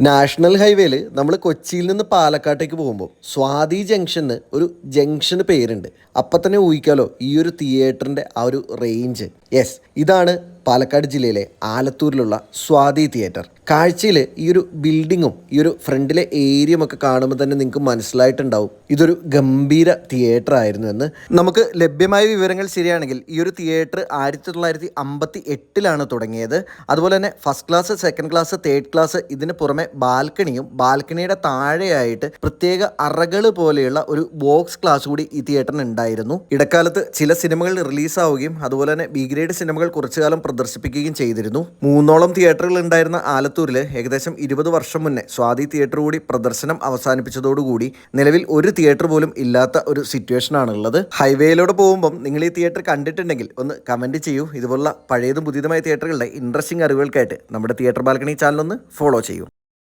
National ഹൈവേയിൽ നമ്മൾ കൊച്ചിയിൽ നിന്ന് പാലക്കാട്ടേക്ക് പോകുമ്പോൾ സ്വാതി ജംഗ്ഷന് ഒരു ജംഗ്ഷന് പേരുണ്ട്. അപ്പം തന്നെ ഊഹിക്കാലോ ഈ ഒരു തിയേറ്ററിൻ്റെ ആ ഒരു റേഞ്ച്. യെസ്, ഇതാണ് പാലക്കാട് ജില്ലയിലെ ആലത്തൂരിലുള്ള സ്വാതി തിയേറ്റർ. കാഴ്ചയിൽ ഈ ഒരു ബിൽഡിങ്ങും ഈ ഒരു ഫ്രണ്ടിലെ ഏരിയയും ഒക്കെ കാണുമ്പോൾ തന്നെ നിങ്ങൾക്ക് മനസ്സിലായിട്ടുണ്ടാവും ഇതൊരു ഗംഭീര തിയേറ്റർ ആയിരുന്നു എന്ന്. നമുക്ക് ലഭ്യമായ വിവരങ്ങൾ ശരിയാണെങ്കിൽ ഈ ഒരു തിയേറ്റർ 1958 തുടങ്ങിയത്. അതുപോലെ തന്നെ first class, second class, third class, ഇതിന് പുറമെ ബാൽക്കണിയും ബാൽക്കണിയുടെ താഴെയായിട്ട് പ്രത്യേക അറകൾ പോലെയുള്ള ഒരു ബോക്സ് ക്ലാസ് കൂടി ഈ തിയേറ്ററിന് ഉണ്ടായിരുന്നു. ഇടക്കാലത്ത് ചില സിനിമകൾ റിലീസാവുകയും അതുപോലെ തന്നെ ബി ഗ്രേഡ് സിനിമകൾ കുറച്ചു കാലം പ്രദർശിപ്പിക്കുകയും ചെയ്തിരുന്നു. 3ഓളം തിയേറ്ററുകൾ ഉണ്ടായിരുന്ന ആലത്തൂരിൽ ഏകദേശം 20 വർഷം മുന്നേ സ്വാതി തിയേറ്റർ കൂടി പ്രദർശനം അവസാനിപ്പിച്ചതോടുകൂടി നിലവിൽ ഒരു തിയേറ്റർ പോലും ഇല്ലാത്ത ഒരു സിറ്റുവേഷൻ ആണുള്ളത്. ഹൈവേയിലൂടെ പോകുമ്പം നിങ്ങൾ ഈ തിയേറ്റർ കണ്ടിട്ടുണ്ടെങ്കിൽ ഒന്ന് കമൻറ്റ് ചെയ്യൂ. ഇതുപോലുള്ള പഴയതും പുതിയതുമായ തിയേറ്ററുകളുടെ ഇൻട്രസ്റ്റിംഗ് അറിവുകൾക്കായിട്ട് നമ്മുടെ തിയേറ്റർ ബാൽക്കണി ചാനൽ ഒന്ന് ഫോളോ ചെയ്യൂ.